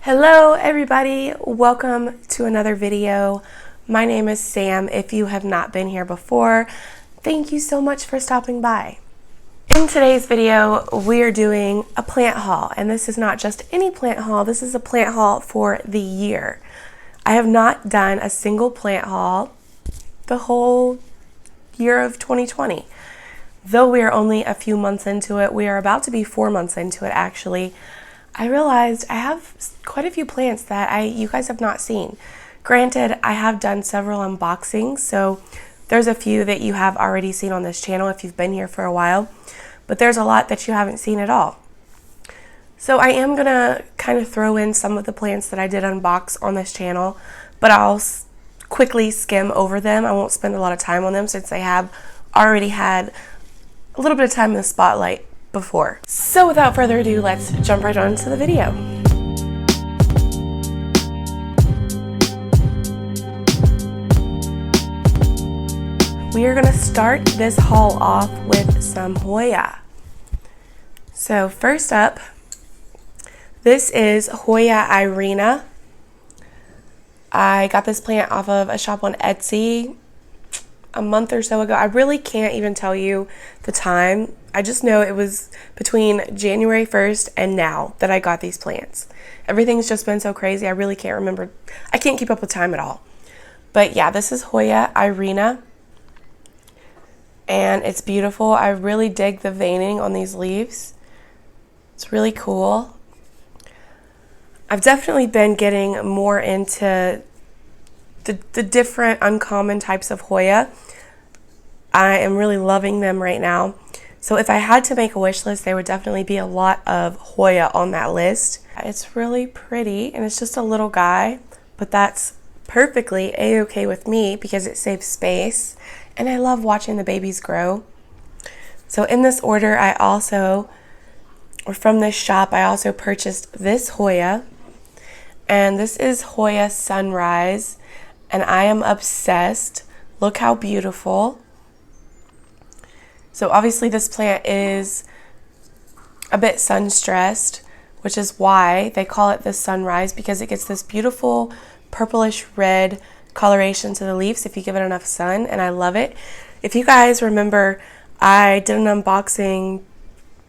Hello everybody, welcome to another video. My name is Sam. If you have not been here before, thank you so much for stopping by. In today's video, we are doing a plant haul, and this is not just any plant haul, this is a plant haul for the year. I have not done a single plant haul the whole year of 2020. Though we are only a few months into it, we are about to be 4 months into it actually. I realized I have quite a few plants that you guys have not seen. Granted, I have done several unboxings, so there's a few that you have already seen on this channel if you've been here for a while, but there's a lot that you haven't seen at all. So I am gonna kind of throw in some of the plants that I did unbox on this channel, but I'll quickly skim over them. I won't spend a lot of time on them since they have already had a little bit of time in the spotlight before. So without further ado, let's jump right on to the video. We are gonna start this haul off with some Hoya. So first up, this is Hoya Irena. I got this plant off of a shop on Etsy a month or so ago. I really can't even tell you the time. I just know it was between January 1st and now that I got these plants. Everything's just been so crazy, I really can't remember. I can't keep up with time at all. But yeah, this is Hoya Irena. And it's beautiful. I really dig the veining on these leaves. It's really cool. I've definitely been getting more into the different uncommon types of Hoya. I am really loving them right now. So if I had to make a wish list, there would definitely be a lot of Hoya on that list. It's really pretty, and it's just a little guy, but that's perfectly a-okay with me because it saves space, and I love watching the babies grow. So in this order, from this shop, I also purchased this Hoya, and this is Hoya Sunrise, and I am obsessed. Look how beautiful. So obviously this plant is a bit sun stressed, which is why they call it the Sunrise, because it gets this beautiful purplish red coloration to the leaves if you give it enough sun, and I love it. If you guys remember, I did an unboxing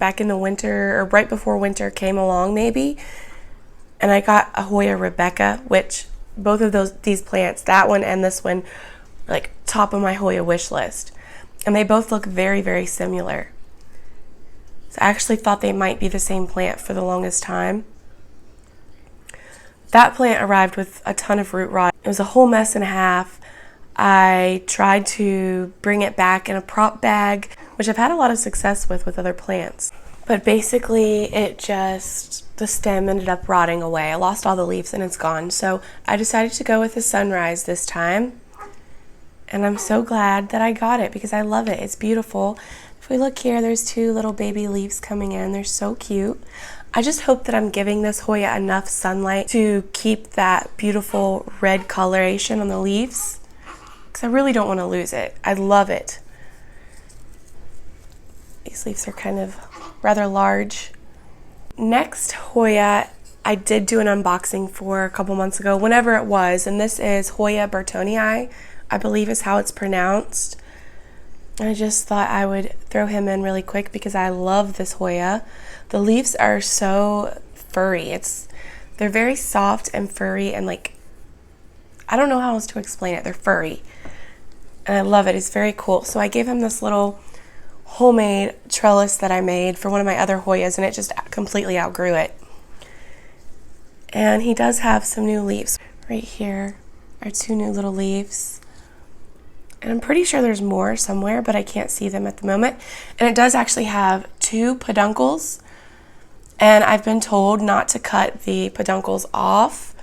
back in the winter, or right before winter came along maybe, and I got a Hoya Rebecca, which both of these plants, that one and this one, are like top of my Hoya wish list. And they both look very, very similar. So I actually thought they might be the same plant for the longest time. That plant arrived with a ton of root rot. It was a whole mess and a half. I tried to bring it back in a prop bag, which I've had a lot of success with other plants. But basically the stem ended up rotting away. I lost all the leaves and it's gone. So I decided to go with the Sunrise this time. And I'm so glad that I got it because I love it. It's beautiful. If we look here, there's two little baby leaves coming in. They're so cute. I just hope that I'm giving this Hoya enough sunlight to keep that beautiful red coloration on the leaves, because I really don't want to lose it. I love it. These leaves are kind of rather large. Next Hoya, I did do an unboxing for a couple months ago, whenever it was, and this is Hoya Burtonii, I believe is how it's pronounced. I just thought I would throw him in really quick because I love this Hoya. The leaves are so furry. They're very soft and furry, and I don't know how else to explain it. They're furry. And I love it. It's very cool. So I gave him this little homemade trellis that I made for one of my other Hoyas, and it just completely outgrew it. And he does have some new leaves. Right here are two new little leaves. And I'm pretty sure there's more somewhere, but I can't see them at the moment. And it does actually have two peduncles. And I've been told not to cut the peduncles off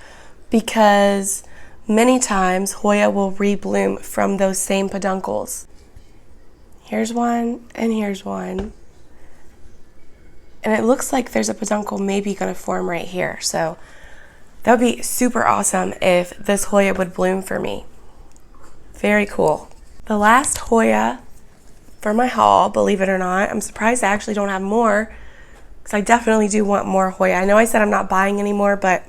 because many times Hoya will rebloom from those same peduncles. Here's one, and here's one. And it looks like there's a peduncle maybe going to form right here. So that would be super awesome if this Hoya would bloom for me. Very cool. The last Hoya for my haul, believe it or not. I'm surprised I actually don't have more because I definitely do want more Hoya. I know I said I'm not buying anymore, but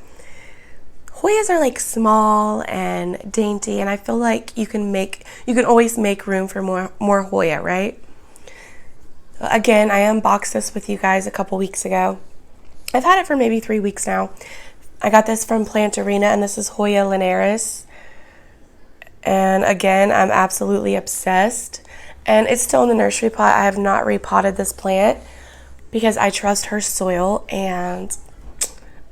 Hoyas are like small and dainty, and I feel like you can always make room for more Hoya, right? Again, I unboxed this with you guys a couple weeks ago. I've had it for maybe 3 weeks now. I got this from Plant Arena, and this is Hoya Linares. And again, I'm absolutely obsessed. And it's still in the nursery pot. I have not repotted this plant because I trust her soil, and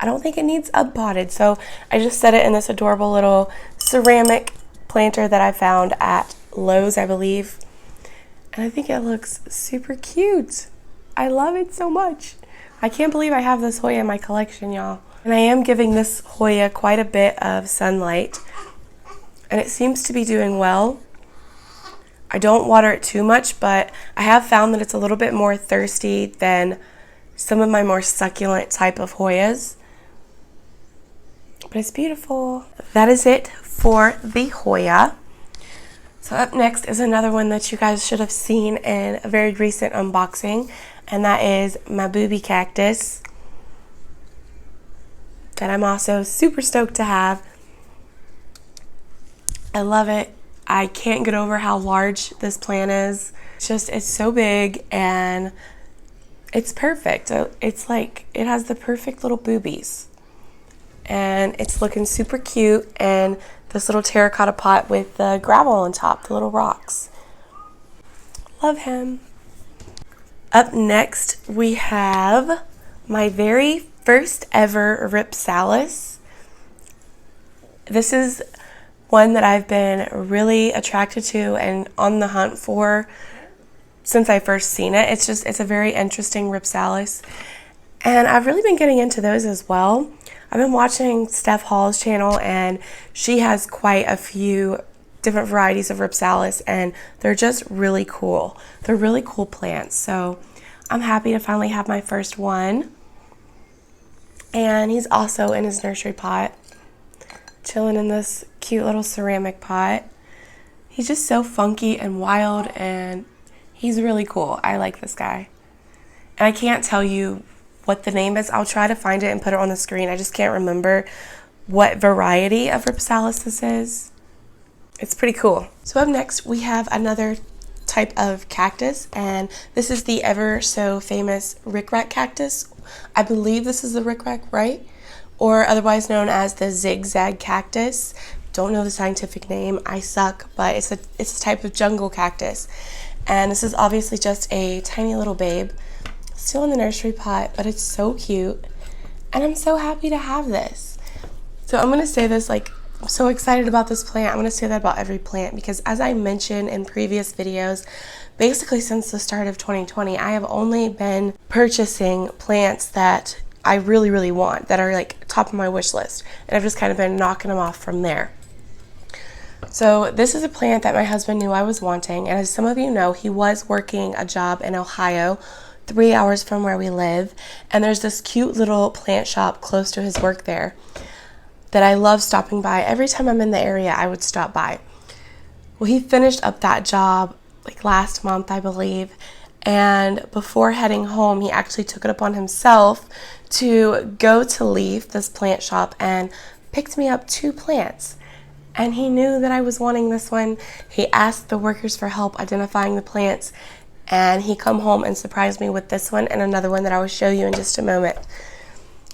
I don't think it needs uppotted. So I just set it in this adorable little ceramic planter that I found at Lowe's, I believe. And I think it looks super cute. I love it so much. I can't believe I have this Hoya in my collection, y'all. And I am giving this Hoya quite a bit of sunlight, and it seems to be doing well. I don't water it too much, but I have found that it's a little bit more thirsty than some of my more succulent type of Hoyas. But it's beautiful. That is it for the Hoya. So up next is another one that you guys should have seen in a very recent unboxing, and that is my booby cactus that I'm also super stoked to have. I love it. I can't get over how large this plant is. It's so big and it's perfect. It's like, it has the perfect little boobies. And it's looking super cute, and this little terracotta pot with the gravel on top, the little rocks. Love him. Up next, we have my very first ever Ripsalis. This is one that I've been really attracted to and on the hunt for since I first seen it. It's a very interesting Ripsalis, and I've really been getting into those as well. I've been watching Steph Hall's channel, and she has quite a few different varieties of Ripsalis, and they're just really cool. They're really cool plants, so I'm happy to finally have my first one. And he's also in his nursery pot, chilling in this cute little ceramic pot. He's just so funky and wild, and he's really cool. I like this guy. And I can't tell you what the name is. I'll try to find it and put it on the screen. I just can't remember what variety of Ripsalis this is. It's pretty cool. So up next, we have another type of cactus, and this is the ever so famous Rickrack Cactus. I believe this is the Rickrack, right? Or otherwise known as the zigzag cactus. Don't know the scientific name. I suck, but it's a type of jungle cactus. And this is obviously just a tiny little babe, still in the nursery pot, but it's so cute. And I'm so happy to have this. So I'm gonna say this, like, I'm so excited about this plant. I'm gonna say that about every plant, because as I mentioned in previous videos, basically since the start of 2020, I have only been purchasing plants that I really, really want, that are like top of my wish list. And I've just kind of been knocking them off from there. So this is a plant that my husband knew I was wanting. And as some of you know, he was working a job in Ohio, 3 hours from where we live. And there's this cute little plant shop close to his work there that I love stopping by. Every time I'm in the area, I would stop by. Well, he finished up that job like last month, I believe. And before heading home, he actually took it upon himself to go to Leaf, this plant shop, and picked me up 2 plants. And he knew that I was wanting this one. He asked the workers for help identifying the plants, and he come home and surprised me with this one and another one that I will show you in just a moment.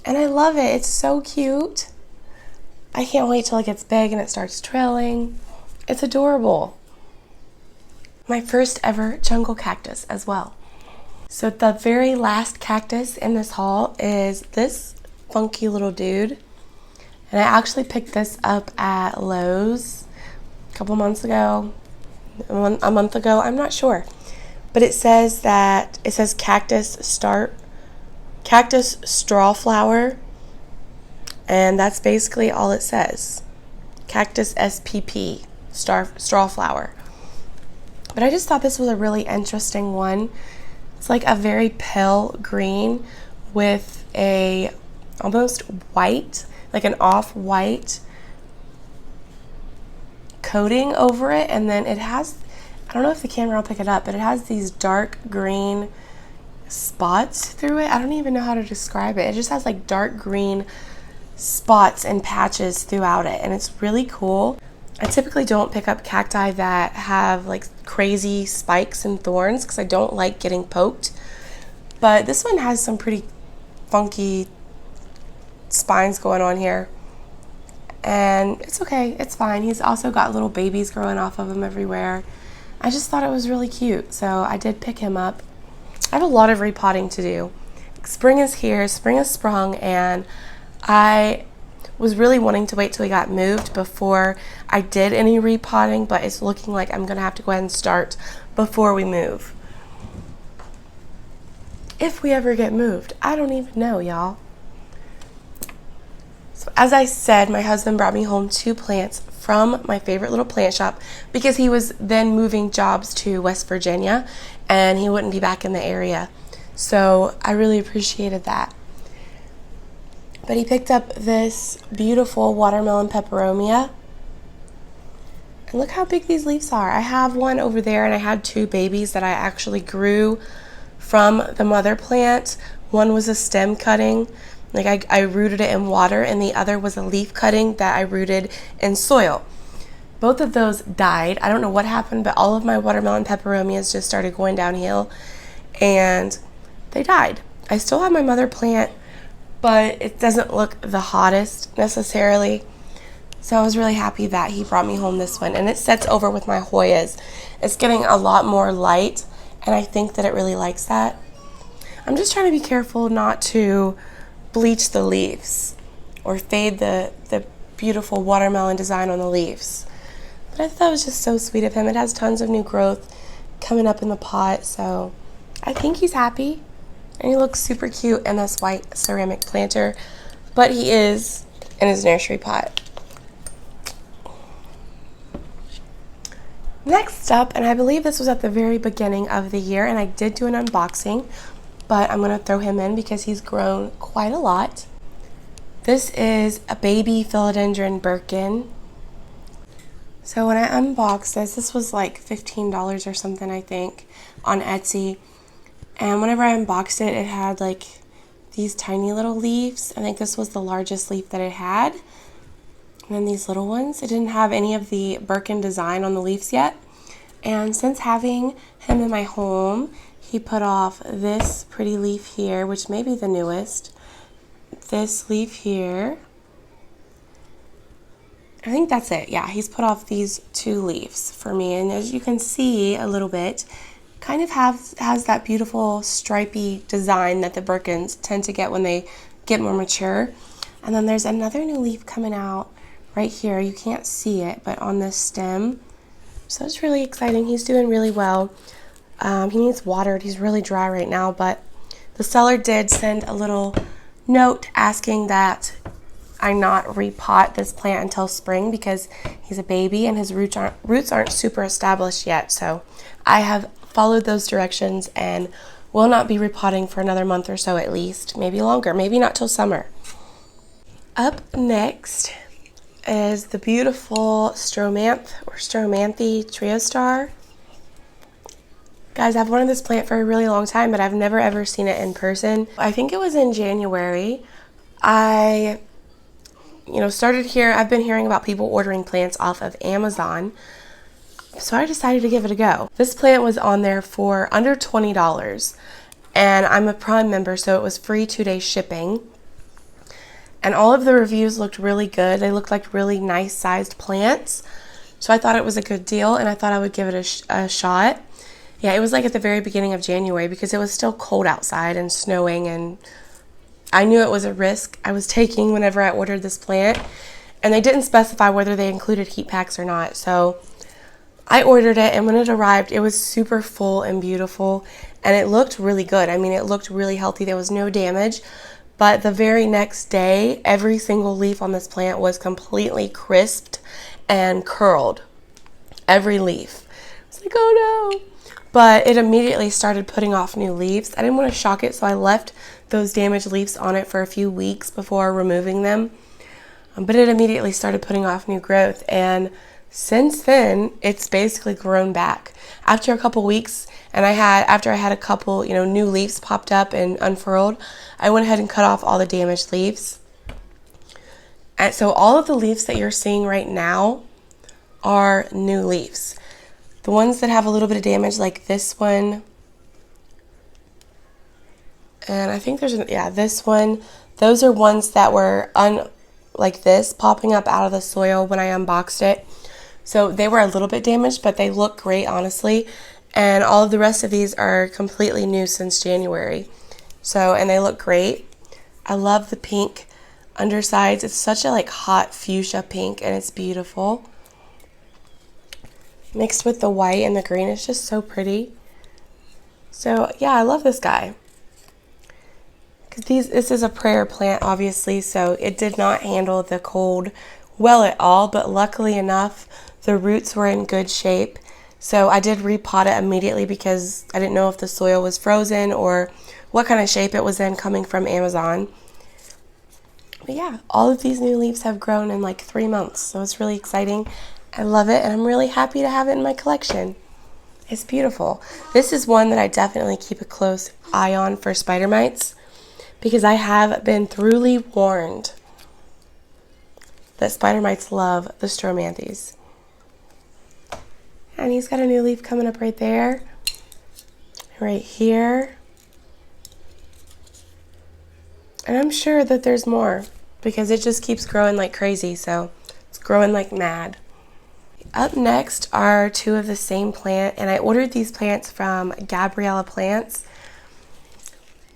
And I love it. It's so cute. I can't wait till it gets big and it starts trailing. It's adorable. My first ever jungle cactus as well. So the very last cactus in this haul is this funky little dude. And I actually picked this up at Lowe's a couple months ago, a month ago, I'm not sure. But it says cactus straw flower, and that's basically all it says. Cactus SPP, straw flower. But I just thought this was a really interesting one. It's like a very pale green with a almost white, like an off-white coating over it, and then it has, I don't know if the camera will pick it up, but it has these dark green spots through it. I don't even know how to describe it. It just has like dark green spots and patches throughout it, and it's really cool. I typically don't pick up cacti that have like crazy spikes and thorns because I don't like getting poked, but this one has some pretty funky spines going on here, and it's okay, it's fine. He's also got little babies growing off of him everywhere. I just thought it was really cute, so I did pick him up. I have a lot of repotting to do. Spring is here, spring has sprung, and I was really wanting to wait till he got moved before I did any repotting, but it's looking like I'm gonna have to go ahead and start before we move. If we ever get moved, I don't even know, y'all. So as I said, my husband brought me home 2 plants from my favorite little plant shop because he was then moving jobs to West Virginia and he wouldn't be back in the area. So I really appreciated that. But he picked up this beautiful watermelon peperomia. And look how big these leaves are. I have one over there, and I had 2 babies that I actually grew from the mother plant. One was a stem cutting, like I rooted it in water, and the other was a leaf cutting that I rooted in soil. Both of those died. I don't know what happened, but all of my watermelon peperomias just started going downhill, and they died. I still have my mother plant, but it doesn't look the hottest necessarily. So I was really happy that he brought me home this one, and it sets over with my Hoyas. It's getting a lot more light, and I think that it really likes that. I'm just trying to be careful not to bleach the leaves or fade the beautiful watermelon design on the leaves. But I thought it was just so sweet of him. It has tons of new growth coming up in the pot, so I think he's happy. And he looks super cute in this white ceramic planter, but he is in his nursery pot. Next up, and I believe this was at the very beginning of the year, and I did do an unboxing, but I'm going to throw him in because he's grown quite a lot. This is a baby Philodendron Birkin. So when I unboxed this was like $15 or something, I think, on Etsy. And whenever I unboxed it, it had like these tiny little leaves. I think this was the largest leaf that it had. And then these little ones. It didn't have any of the Birkin design on the leaves yet. And since having him in my home, he put off this pretty leaf here, which may be the newest. This leaf here. I think that's it. Yeah, he's put off these 2 leaves for me. And as you can see a little bit, kind of has that beautiful stripy design that the Birkins tend to get when they get more mature. And then there's another new leaf coming out right here. You can't see it, but on this stem. So it's really exciting. He's doing really well. He needs watered. He's really dry right now, but the seller did send a little note asking that I not repot this plant until spring because he's a baby and his roots aren't super established yet. So I have followed those directions and will not be repotting for another month or so at least, maybe longer, maybe not till summer. Up next is the beautiful Strohmanthe Trio Star. Guys, I've wanted this plant for a really long time, but I've never ever seen it in person. I think it was in January. I started here. I've been hearing about people ordering plants off of Amazon. So I decided to give it a go. This plant was on there for under $20, and I'm a Prime member, so it was free 2-day shipping. And all of the reviews looked really good. They looked like really nice sized plants. So I thought it was a good deal, and I thought I would give it a shot. Yeah, it was like at the very beginning of January because it was still cold outside and snowing, and I knew it was a risk I was taking whenever I ordered this plant. And they didn't specify whether they included heat packs or not. So I ordered it, and when it arrived, it was super full and beautiful, and it looked really good. I mean, it looked really healthy. There was no damage, but the very next day, every single leaf on this plant was completely crisped and curled. Every leaf. I was like, oh no. But it immediately started putting off new leaves. I didn't want to shock it, so I left those damaged leaves on it for a few weeks before removing them. But it immediately started putting off new growth, and since then, it's basically grown back. After a couple weeks, and after I had a couple, new leaves popped up and unfurled, I went ahead and cut off all the damaged leaves. And so all of the leaves that you're seeing right now are new leaves. The ones that have a little bit of damage, like this one, and I think there's, this one, those are ones that were like this, popping up out of the soil when I unboxed it. So they were a little bit damaged, but they look great, honestly. And all of the rest of these are completely new since January. So, and they look great. I love the pink undersides. It's such a like hot fuchsia pink, and it's beautiful. Mixed with the white and the green, it's just so pretty. So yeah, I love this guy. Because this is a prayer plant, obviously, so it did not handle the cold well at all, but luckily enough, the roots were in good shape. So I did repot it immediately because I didn't know if the soil was frozen or what kind of shape it was in coming from Amazon. But yeah, all of these new leaves have grown in like 3 months, so it's really exciting. I love it, and I'm really happy to have it in my collection. It's beautiful. This is one that I definitely keep a close eye on for spider mites, because I have been thoroughly warned that spider mites love the Strohmanthes. And he's got a new leaf coming up right there, right here. And I'm sure that there's more because it just keeps growing like crazy, so it's growing like mad. Up next are 2 of the same plant, and I ordered these plants from Gabriella Plants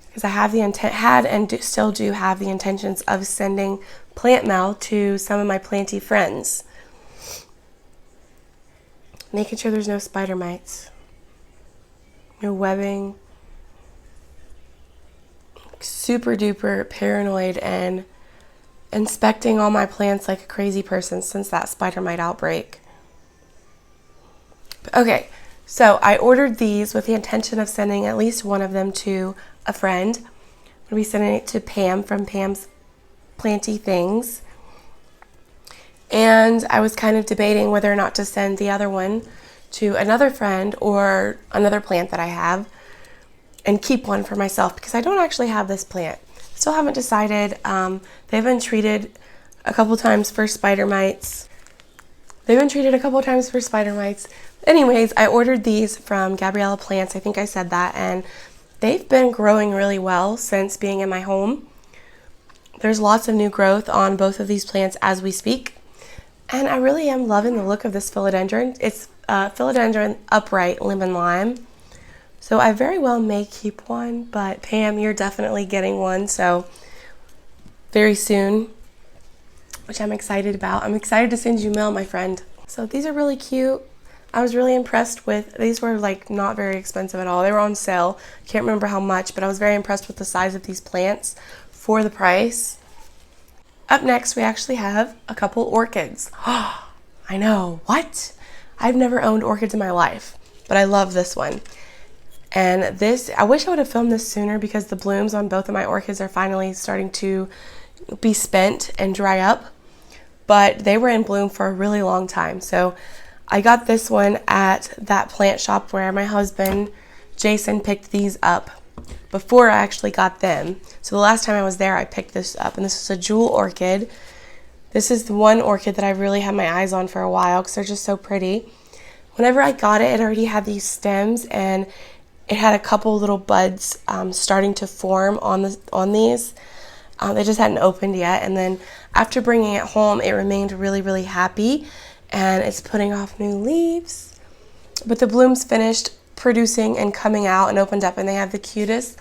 because I have the still do have the intentions of sending plant mail to some of my planty friends. Making sure there's no spider mites, no webbing. Super duper paranoid and inspecting all my plants like a crazy person since that spider mite outbreak. Okay, so I ordered these with the intention of sending at least one of them to a friend. I'm going to be sending it to Pam from Pam's Planty Things. And I was kind of debating whether or not to send the other one to another friend or another plant that I have and keep one for myself because I don't actually have this plant. Still haven't decided. They've been treated a couple times for spider mites. Anyways, I ordered these from Gabriella Plants. I think I said that, and they've been growing really well since being in my home. There's lots of new growth on both of these plants as we speak, and I really am loving the look of this philodendron. It's Philodendron Upright Lemon Lime. So I very well may keep one, but Pam, you're definitely getting one, so very soon, which I'm excited about. I'm excited to send you mail, my friend. So these are really cute. I was really impressed with, these were like not very expensive at all. They were on sale. Can't remember how much, but I was very impressed with the size of these plants for the price. Up next, we actually have a couple orchids. I know, what? I've never owned orchids in my life, but I love this one. And this, I wish I would have filmed this sooner because the blooms on both of my orchids are finally starting to be spent and dry up. But they were in bloom for a really long time. So I got this one at that plant shop where my husband, Jason, picked these up before I actually got them. So the last time I was there, I picked this up. And this is a Jui Orchid. This is the one orchid that I really had my eyes on for a while because they're just so pretty. Whenever I got it, it already had these stems and it had a couple little buds starting to form on these. They just hadn't opened yet. And then after bringing it home, it remained really, really happy. And it's putting off new leaves. But the blooms finished producing and coming out and opened up. And they have the cutest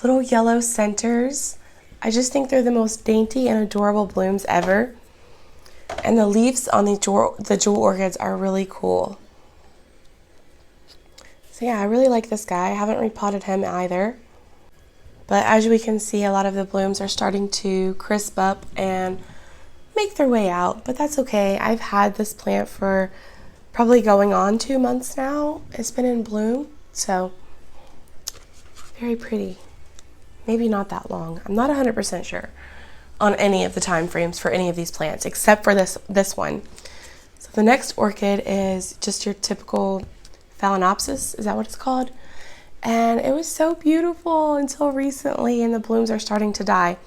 little yellow centers. I just think they're the most dainty and adorable blooms ever. And the leaves on the Jui Orchids are really cool. So yeah, I really like this guy. I haven't repotted him either. But as we can see, a lot of the blooms are starting to crisp up and make their way out. But that's okay. I've had this plant for probably going on 2 months now. It's been in bloom. So very pretty. Maybe not that long. I'm not 100% sure on any of the time frames for any of these plants, except for this one. So the next orchid is just your typical Phalaenopsis, is that what it's called? And it was so beautiful until recently, and the blooms are starting to die.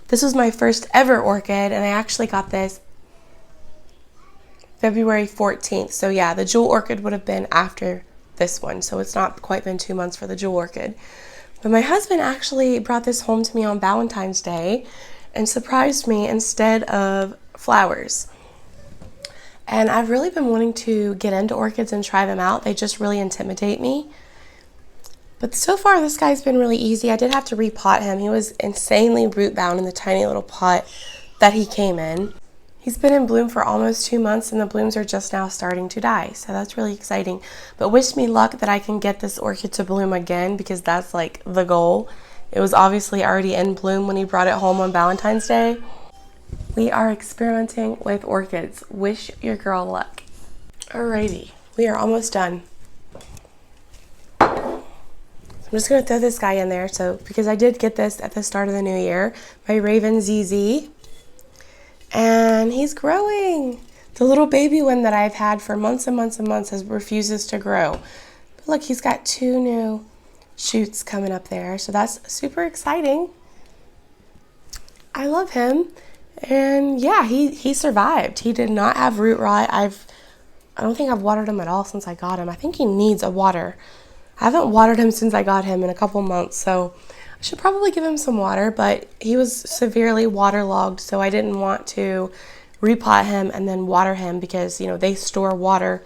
This was my first ever orchid, and I actually got this February 14th. So yeah, the Jui Orchid would have been after this one, so it's not quite been 2 months for the Jui Orchid. But my husband actually brought this home to me on Valentine's Day and surprised me instead of flowers. And I've really been wanting to get into orchids and try them out. They just really intimidate me. But so far, this guy's been really easy. I did have to repot him. He was insanely root bound in the tiny little pot that he came in. He's been in bloom for almost 2 months, and the blooms are just now starting to die. So that's really exciting. But wish me luck that I can get this orchid to bloom again, because that's like the goal. It was obviously already in bloom when he brought it home on Valentine's Day. We are experimenting with orchids. Wish your girl luck. Alrighty, we are almost done. I'm just going to throw this guy in there, so because I did get this at the start of the new year, my Raven ZZ, and he's growing. The little baby one that I've had for months and months and months refuses to grow. But look, he's got 2 new shoots coming up there, so that's super exciting. I love him, and yeah, he survived. He did not have root rot. I don't think I've watered him at all since I got him. I think he needs a water. I haven't watered him since I got him in a couple months, so I should probably give him some water, but he was severely waterlogged, so I didn't want to repot him and then water him because, you know, they store water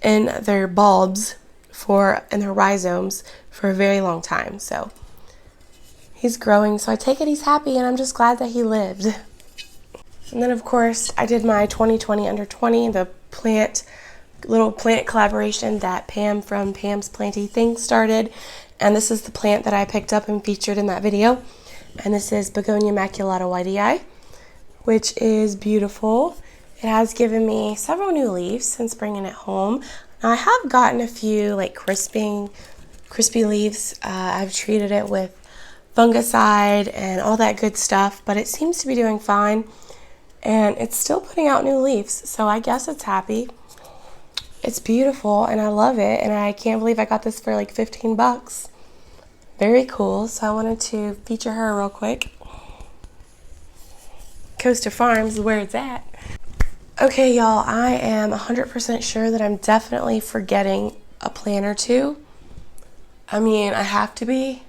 in their bulbs in their rhizomes for a very long time. So he's growing, so I take it he's happy, and I'm just glad that he lived. And then, of course, I did my 2020 under 20, the little plant collaboration that Pam from Pam's Planty Things started. And this is the plant that I picked up and featured in that video. And this is Begonia maculata whitei, which is beautiful. It has given me several new leaves since bringing it home. Now, I have gotten a few like crispy leaves. I've treated it with fungicide and all that good stuff, but it seems to be doing fine. And it's still putting out new leaves, so I guess it's happy. It's beautiful, and I love it, and I can't believe I got this for like 15 bucks. Very cool, so I wanted to feature her real quick. Coaster Farms is where it's at. Okay, y'all, I am 100% sure that I'm definitely forgetting a plant or two. I mean, I have to be,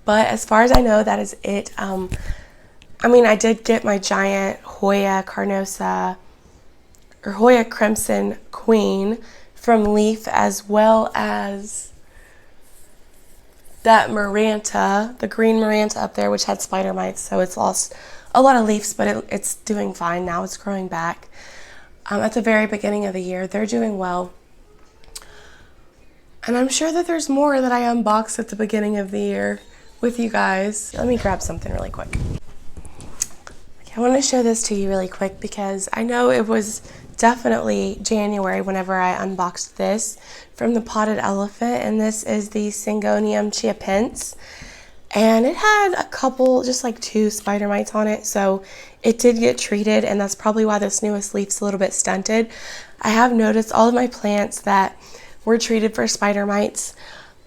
but as far as I know, that is it. I mean, I did get my giant Hoya Cardosa, or Hoya Crimson Queen from Leaf, as well as that Maranta, the green Maranta up there, which had spider mites, so it's lost a lot of leaves, but it's doing fine now. It's growing back. At the very beginning of the year, they're doing well. And I'm sure that there's more that I unboxed at the beginning of the year with you guys. Let me grab something really quick. I want to show this to you really quick because I know it was definitely January whenever I unboxed this from the Potted Elephant, and this is the Syngonium chiapense, and it had a couple, just like 2 spider mites on it, so it did get treated, and that's probably why this newest leaf's a little bit stunted. I have noticed all of my plants that were treated for spider mites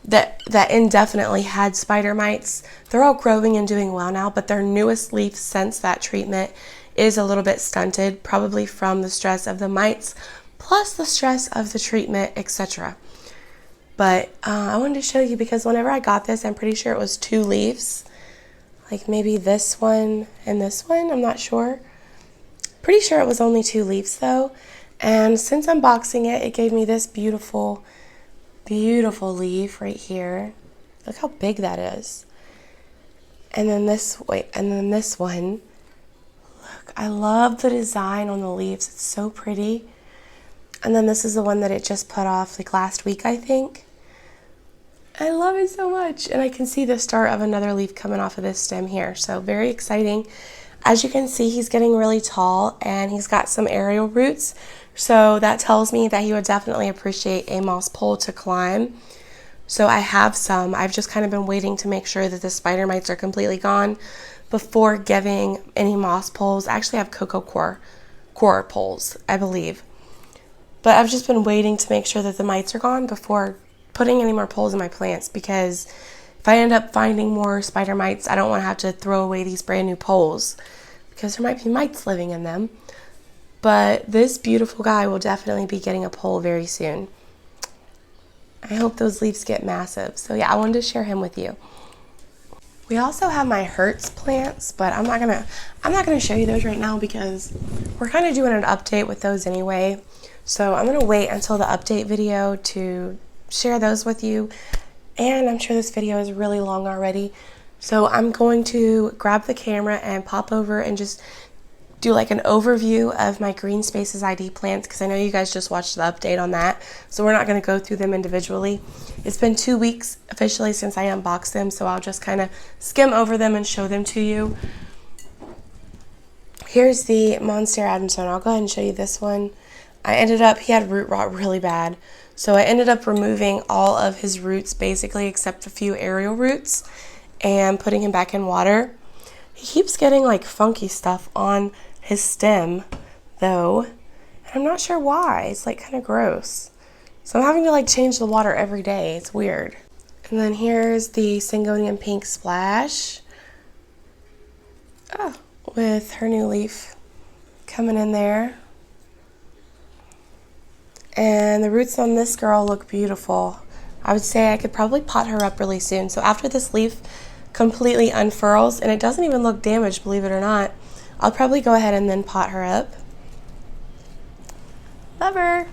that indefinitely had spider mites, they're all growing and doing well now, but their newest leaf since that treatment is a little bit stunted, probably from the stress of the mites, plus the stress of the treatment, etc. But I wanted to show you because whenever I got this, I'm pretty sure it was 2 leaves. Like maybe this one and this one, I'm not sure. Pretty sure it was only 2 leaves though. And since unboxing it, it gave me this beautiful, beautiful leaf right here. Look how big that is. And then this one. I love the design on the leaves. It's so pretty. And then this is the one that it just put off like last week, I think. I love it so much. And I can see the start of another leaf coming off of this stem here. So very exciting. As you can see, he's getting really tall and he's got some aerial roots. So that tells me that he would definitely appreciate a moss pole to climb. So I have some. I've just kind of been waiting to make sure that the spider mites are completely gone before giving any moss poles. I actually have cocoa coir poles, I believe. But I've just been waiting to make sure that the mites are gone before putting any more poles in my plants, because if if I end up finding more spider mites, I don't want to have to throw away these brand new poles because there might be mites living in them. But this beautiful guy will definitely be getting a pole very soon. I hope those leaves get massive. So yeah, I wanted to share him with you. We also have my Hertz plants, but I'm not gonna show you those right now because we're kind of doing an update with those anyway. So I'm gonna wait until the update video to share those with you. And I'm sure this video is really long already. So I'm going to grab the camera and pop over and just do like an overview of my Green Spaces ID plants because I know you guys just watched the update on that. So we're not going to go through them individually. It's been 2 weeks officially since I unboxed them, so I'll just kind of skim over them and show them to you. Here's the Monstera Adamson. I'll go ahead and show you this one. He had root rot really bad. So I ended up removing all of his roots basically except a few aerial roots and putting him back in water. He keeps getting like funky stuff on his stem though, and I'm not sure why. It's like kind of gross. So I'm having to like change the water every day. It's weird. And then here's the Syngonium Pink Splash. Oh, with her new leaf coming in there. And the roots on this girl look beautiful. I would say I could probably pot her up really soon. So after this leaf completely unfurls, and it doesn't even look damaged, believe it or not, I'll probably go ahead and then pot her up. Love her.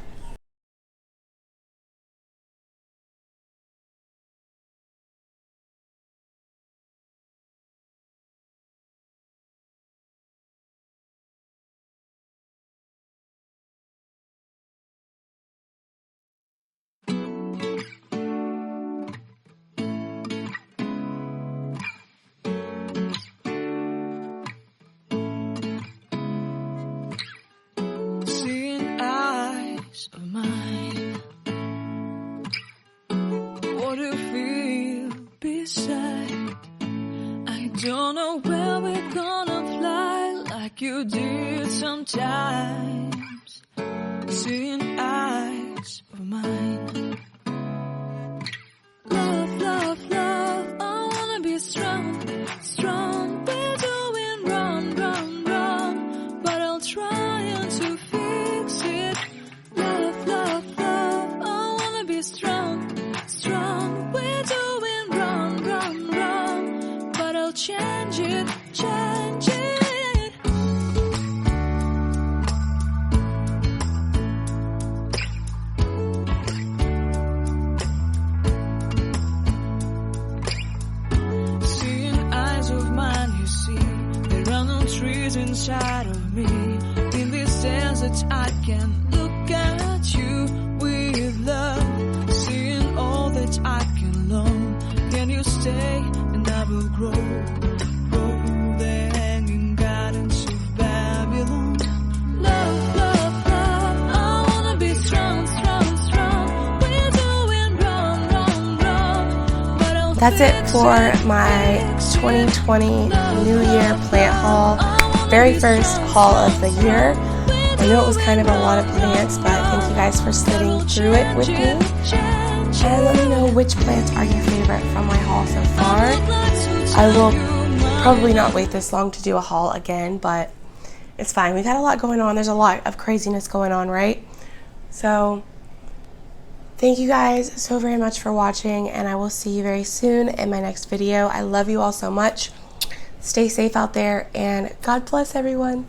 Of mine, what do you feel beside? I don't know where we're gonna fly like you did sometimes. Seeing eyes of mine. Love, love, love, I wanna be strong, strong. We're doing wrong, wrong, wrong, but I'll try to fix it. Love, love, love, I wanna be strong, strong. We're doing wrong, wrong, wrong, but I'll change it, change it. Seeing eyes of mine, you see, there are no trees inside of me. In this desert I can look at you with love, seeing all that I can learn. Can you stay and I will grow, grow the hanging gardens of Babylon. Love, love, love, I wanna be strong, strong, strong. We're doing wrong, wrong, wrong, but I'll That's it for my 2020 New Year plant haul. Very first haul of the year. I know it was kind of a lot of plants, but thank you guys for sitting through it with me. And let me know which plants are your favorite from my haul so far. I will probably not wait this long to do a haul again, but it's fine. We've had a lot going on. There's a lot of craziness going on, right? So thank you guys so very much for watching, and I will see you very soon in my next video. I love you all so much. Stay safe out there, and God bless everyone.